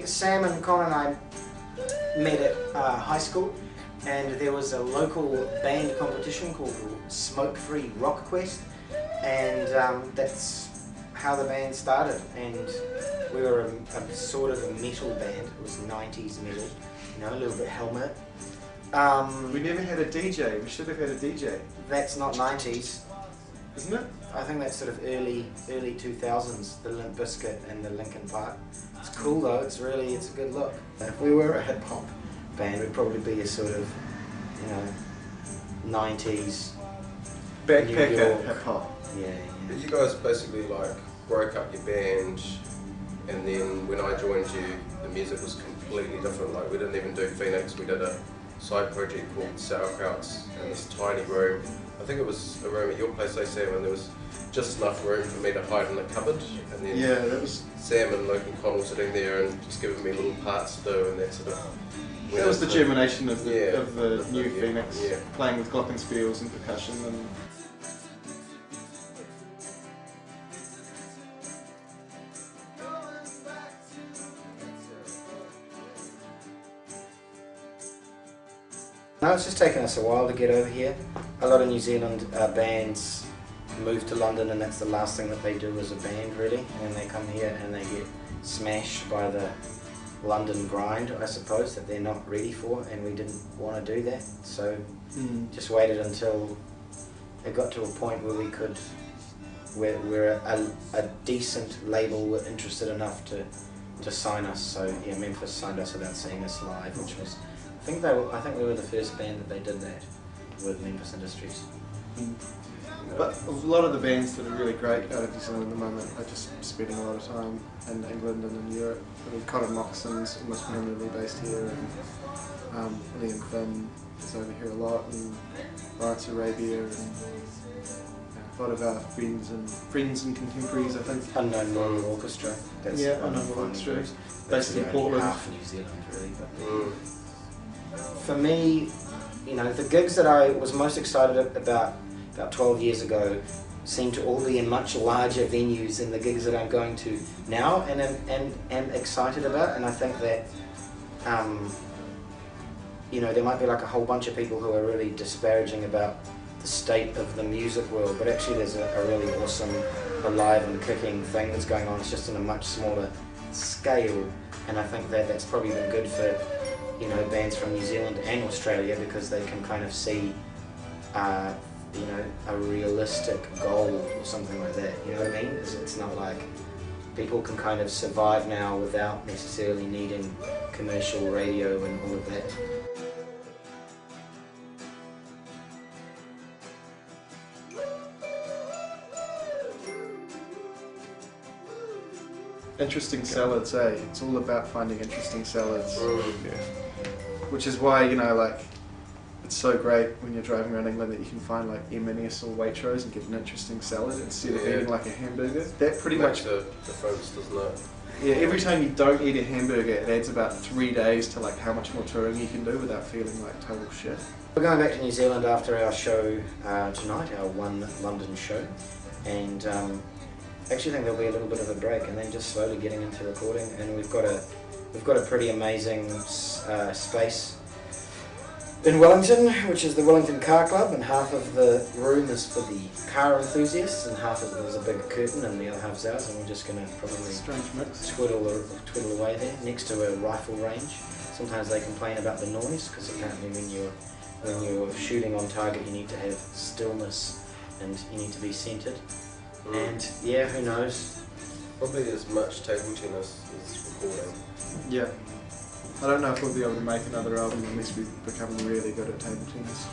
Sam and Con and I met at high school, and there was a local band competition called Smoke Free Rock Quest, and that's how the band started. And we were a sort of a metal band. It was 90s metal, you know, a little bit Helmet. We never had a DJ. We should have had a DJ. That's not 90s, isn't it? I think that's sort of early 2000s. The Limp Bizkit and the Linkin Park. It's cool though. It's a good look. If we were a hip hop band, we'd probably be a sort of, you know, 90s backpacker hip hop. Yeah. But you guys basically like broke up your band, and then when I joined you, the music was completely different. Like we didn't even do Phoenix. We did a side project called Sauerkrauts in this tiny room. I think it was a room at your place, Sam, and there was just enough room for me to hide in the cupboard. And then yeah, that was Sam and Luke and Connell sitting there and just giving me little parts to do, and that sort of. That was the germination of the new Phoenix, yeah. Playing with glockenspiels and percussion and. No, it's just taken us a while to get over here. A lot of New Zealand bands move to London, and that's the last thing that they do as a band, really. And they come here and they get smashed by the London grind, I suppose, that they're not ready for, and we didn't want to do that. So just waited until it got to a point where we could, where a decent label were interested enough to sign us. So yeah, Memphis signed us without seeing us live, which was. I think we were the first band that they did that with Memphis Industries. But a lot of the bands that are really great out of New Zealand at the moment are just spending a lot of time in England and in Europe. I mean, Cotton Moxon's almost permanently based here, and Liam Finn is over here a lot, and Lawrence Arabia, and a lot of our friends and contemporaries, I think. Unknown Royal Orchestra. That's Unknown Orchestra, based in Portland. Half New Zealand, really. But for me, you know, the gigs that I was most excited about 12 years ago seem to all be in much larger venues than the gigs that I'm going to now, and am excited about. And I think that, you know, there might be like a whole bunch of people who are really disparaging about the state of the music world, but actually there's a really awesome, alive and kicking thing that's going on. It's just on a much smaller scale, and I think that that's probably been good for, you know, bands from New Zealand and Australia, because they can kind of see, you know, a realistic goal or something like that. You know what I mean? It's not like people can kind of survive now without necessarily needing commercial radio and all of that. Interesting salads, eh? It's all about finding interesting salads. Yeah. Which is why, you know, like, it's so great when you're driving around England that you can find like M&S or Waitrose and get an interesting salad instead of eating like a hamburger. That pretty much the difference, doesn't it? Yeah, every time you don't eat a hamburger, it adds about 3 days to like how much more touring you can do without feeling like total shit. We're going back to New Zealand after our show tonight, our one London show, and actually think there'll be a little bit of a break, and then just slowly getting into recording. And we've got a pretty amazing space in Wellington, which is the Wellington Car Club, and half of the room is for the car enthusiasts, and half of there's a big curtain, and the other half's ours, and we're just going to probably twiddle away there next to a rifle range. Sometimes they complain about the noise, because apparently when you're shooting on target, you need to have stillness and you need to be centered. And yeah, who knows? Probably as much table tennis as recording. Yeah. I don't know if we'll be able to make another album unless we become really good at table tennis.